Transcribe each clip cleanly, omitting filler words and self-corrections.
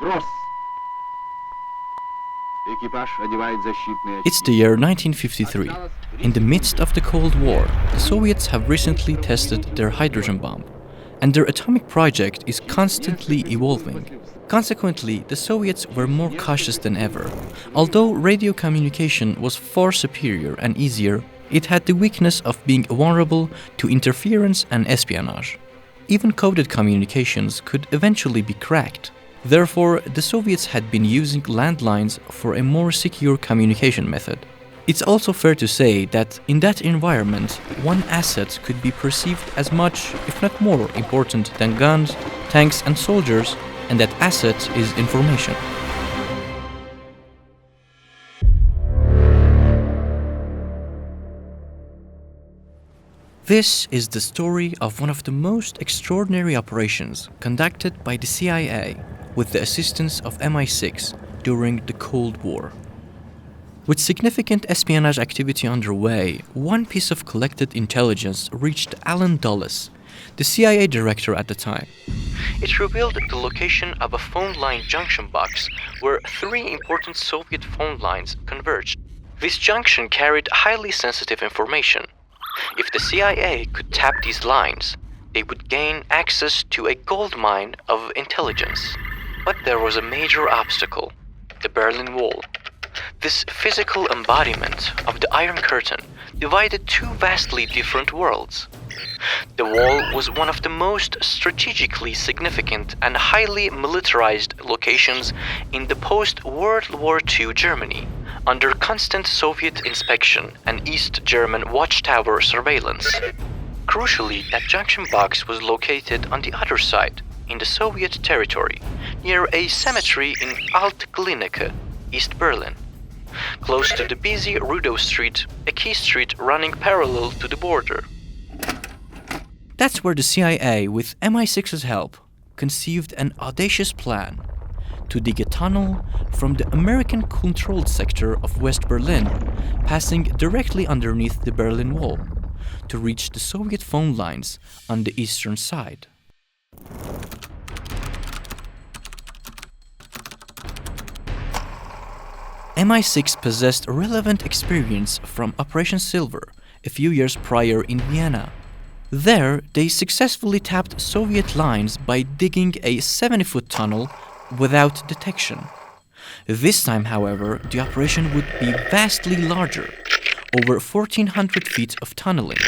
It's the year 1953. In the midst of the Cold War, the Soviets have recently tested their hydrogen bomb, and their atomic project is constantly evolving. Consequently, the Soviets were more cautious than ever. Although radio communication was far superior and easier, it had the weakness of being vulnerable to interference and espionage. Even coded communications could eventually be cracked. Therefore, the Soviets had been using landlines for a more secure communication method. It's also fair to say that in that environment, one asset could be perceived as much, if not more, important than guns, tanks, and soldiers, and that asset is information. This is the story of one of the most extraordinary operations conducted by the CIA with the assistance of MI6 during the Cold War. With significant espionage activity underway, one piece of collected intelligence reached Allen Dulles, the CIA director at the time. It revealed the location of a phone line junction box where three important Soviet phone lines converged. This junction carried highly sensitive information. If the CIA could tap these lines, they would gain access to a goldmine of intelligence. But there was a major obstacle: the Berlin Wall. This physical embodiment of the Iron Curtain divided two vastly different worlds. The wall was one of the most strategically significant and highly militarized locations in the post-World War II Germany, under constant Soviet inspection and East German watchtower surveillance. Crucially, that junction box was located on the other side, in the Soviet territory, near a cemetery in Alt-Glienicke, East Berlin, close to the busy Rudow Street, a key street running parallel to the border. That's where the CIA, with MI6's help, conceived an audacious plan to dig a tunnel from the American-controlled sector of West Berlin, passing directly underneath the Berlin Wall, to reach the Soviet phone lines on the eastern side. MI6 possessed relevant experience from Operation Silver a few years prior in Vienna. There, they successfully tapped Soviet lines by digging a 70-foot tunnel without detection. This time, however, the operation would be vastly larger, over 1,400 feet of tunneling,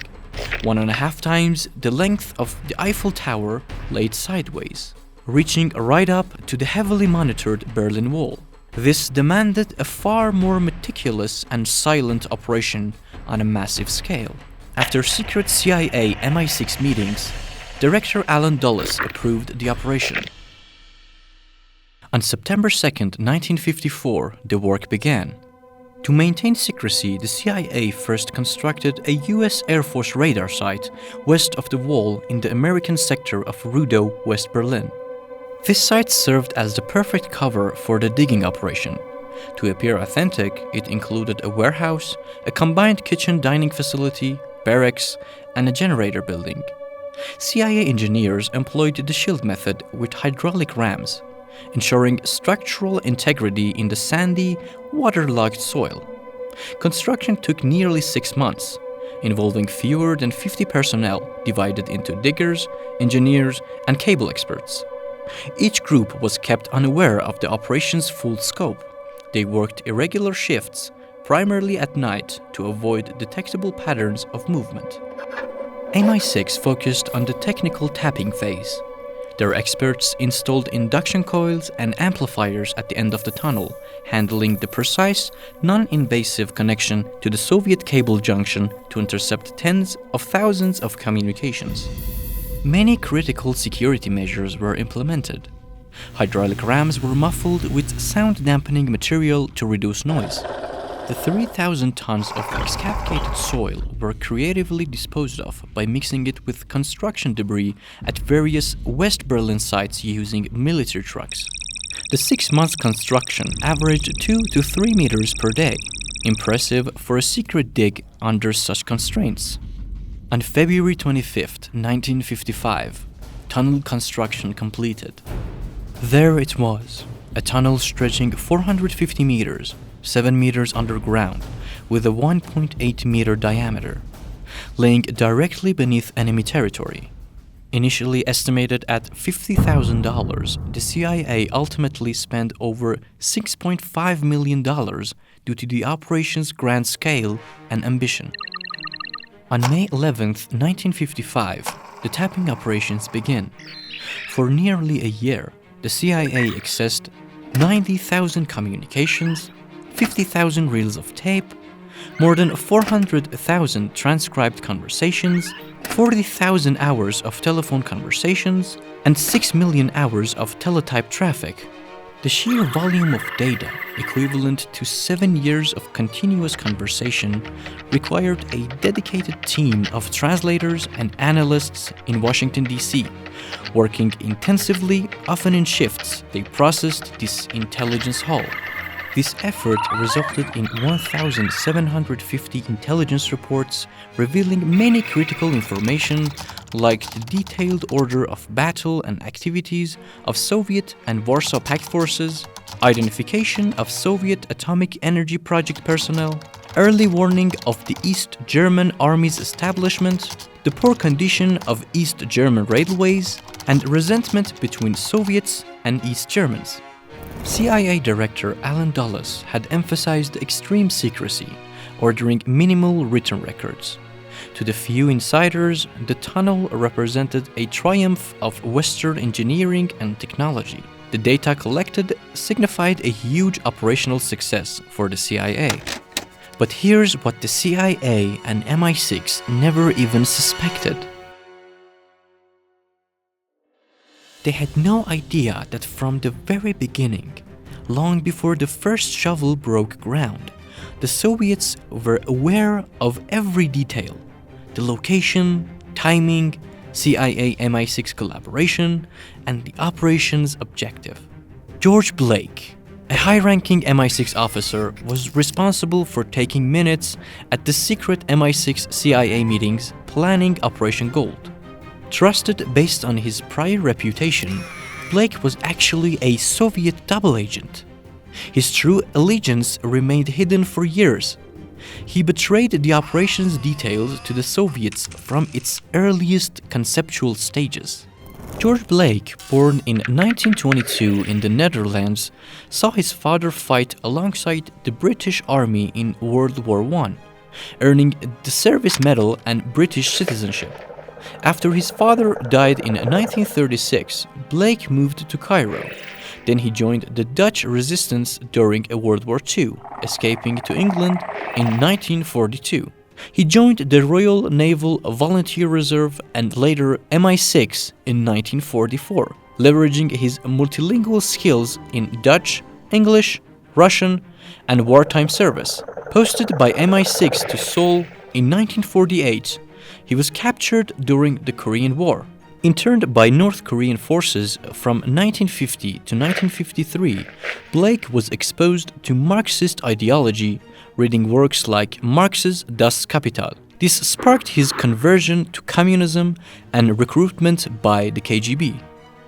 1.5 times the length of the Eiffel Tower laid sideways, reaching right up to the heavily monitored Berlin Wall. This demanded a far more meticulous and silent operation on a massive scale. After secret CIA MI6 meetings, Director Allen Dulles approved the operation. On September 2, 1954, the work began. To maintain secrecy, the CIA first constructed a US Air Force radar site west of the wall in the American sector of Rudow, West Berlin. This site served as the perfect cover for the digging operation. To appear authentic, it included a warehouse, a combined kitchen-dining facility, barracks, and a generator building. CIA engineers employed the shield method with hydraulic rams, ensuring structural integrity in the sandy, waterlogged soil. Construction took nearly 6 months, involving fewer than 50 personnel divided into diggers, engineers, and cable experts. Each group was kept unaware of the operation's full scope. They worked irregular shifts, primarily at night, to avoid detectable patterns of movement. MI6 focused on the technical tapping phase. Their experts installed induction coils and amplifiers at the end of the tunnel, handling the precise, non-invasive connection to the Soviet cable junction to intercept tens of thousands of communications. Many critical security measures were implemented. Hydraulic rams were muffled with sound-dampening material to reduce noise. The 3,000 tons of excavated soil were creatively disposed of by mixing it with construction debris at various West Berlin sites using military trucks. The 6-month construction averaged 2 to 3 meters per day, impressive for a secret dig under such constraints. On February 25, 1955, tunnel construction completed. There it was, a tunnel stretching 450 meters, 7 meters underground, with a 1.8-meter diameter, laying directly beneath enemy territory. Initially estimated at $50,000, the CIA ultimately spent over $6.5 million due to the operation's grand scale and ambition. On May 11, 1955, the tapping operations begin. For nearly a year, the CIA accessed 90,000 communications, 50,000 reels of tape, more than 400,000 transcribed conversations, 40,000 hours of telephone conversations, and 6 million hours of teletype traffic. The sheer volume of data, equivalent to 7 years of continuous conversation, required a dedicated team of translators and analysts in Washington, D.C. Working intensively, often in shifts, they processed this intelligence haul. This effort resulted in 1,750 intelligence reports revealing many critical information like the detailed order of battle and activities of Soviet and Warsaw Pact forces, identification of Soviet atomic energy project personnel, early warning of the East German Army's establishment, the poor condition of East German railways, and resentment between Soviets and East Germans. CIA Director Allen Dulles had emphasized extreme secrecy, ordering minimal written records. To the few insiders, the tunnel represented a triumph of Western engineering and technology. The data collected signified a huge operational success for the CIA. But here's what the CIA and MI6 never even suspected. They had no idea that from the very beginning, long before the first shovel broke ground, the Soviets were aware of every detail: the location, timing, CIA-MI6 collaboration, and the operation's objective. George Blake, a high-ranking MI6 officer, was responsible for taking minutes at the secret MI6 CIA meetings planning Operation Gold. Trusted based on his prior reputation, Blake was actually a Soviet double agent. His true allegiance remained hidden for years. He betrayed the operation's details to the Soviets from its earliest conceptual stages. George Blake, born in 1922 in the Netherlands, saw his father fight alongside the British Army in World War I, earning the Service Medal and British citizenship. After his father died in 1936, Blake moved to Cairo. Then he joined the Dutch resistance during World War II, escaping to England in 1942. He joined the Royal Naval Volunteer Reserve and later MI6 in 1944, leveraging his multilingual skills in Dutch, English, Russian, and wartime service. Posted by MI6 to Seoul in 1948, he was captured during the Korean War. Interned by North Korean forces from 1950 to 1953, Blake was exposed to Marxist ideology, reading works like Marx's Das Kapital. This sparked his conversion to communism and recruitment by the KGB.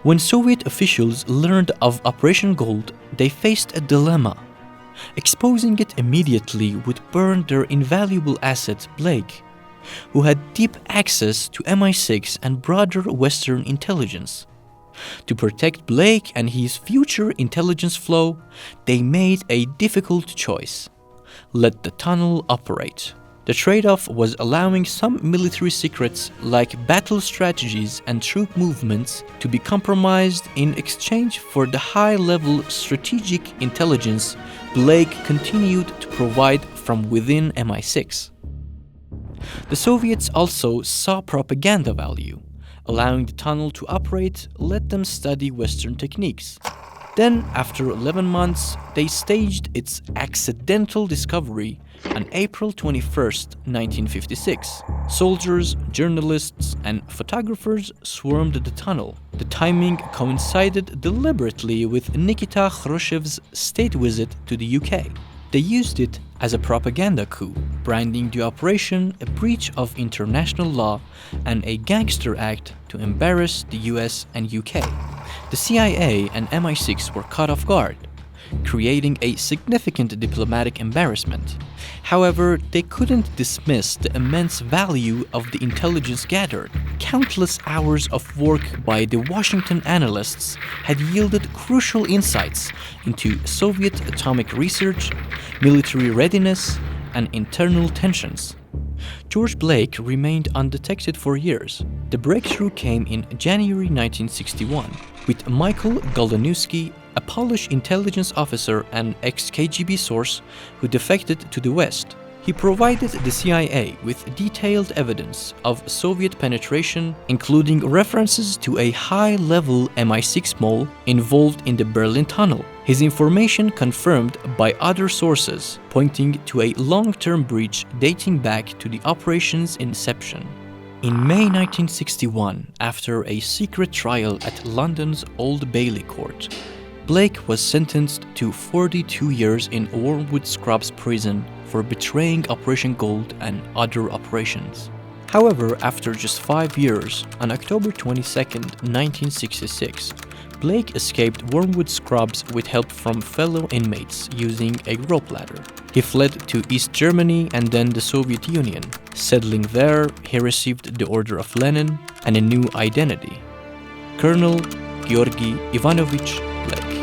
When Soviet officials learned of Operation Gold, they faced a dilemma. Exposing it immediately would burn their invaluable asset, Blake, who had deep access to MI6 and broader Western intelligence. To protect Blake and his future intelligence flow, they made a difficult choice: let the tunnel operate. The trade-off was allowing some military secrets like battle strategies and troop movements to be compromised in exchange for the high-level strategic intelligence Blake continued to provide from within MI6. The Soviets also saw propaganda value. Allowing the tunnel to operate let them study Western techniques. Then, after 11 months, they staged its accidental discovery on April 21, 1956. Soldiers, journalists, and photographers swarmed the tunnel. The timing coincided deliberately with Nikita Khrushchev's state visit to the UK. They used it as a propaganda coup, branding the operation a breach of international law and a gangster act to embarrass the US and UK. The CIA and MI6 were caught off guard, creating a significant diplomatic embarrassment. However, they couldn't dismiss the immense value of the intelligence gathered. Countless hours of work by the Washington analysts had yielded crucial insights into Soviet atomic research, military readiness, and internal tensions. George Blake remained undetected for years. The breakthrough came in January 1961, with Michael Goldanowski, a Polish intelligence officer and ex-KGB source who defected to the West. He provided the CIA with detailed evidence of Soviet penetration, including references to a high-level MI6 mole involved in the Berlin Tunnel. His information confirmed by other sources, pointing to a long-term breach dating back to the operation's inception. In May 1961, after a secret trial at London's Old Bailey Court, Blake was sentenced to 42 years in Wormwood Scrubs prison for betraying Operation Gold and other operations. However, after just 5 years, on October 22, 1966, Blake escaped Wormwood Scrubs with help from fellow inmates using a rope ladder. He fled to East Germany and then the Soviet Union. Settling there, he received the Order of Lenin and a new identity: Colonel Georgy Ivanovich Blake.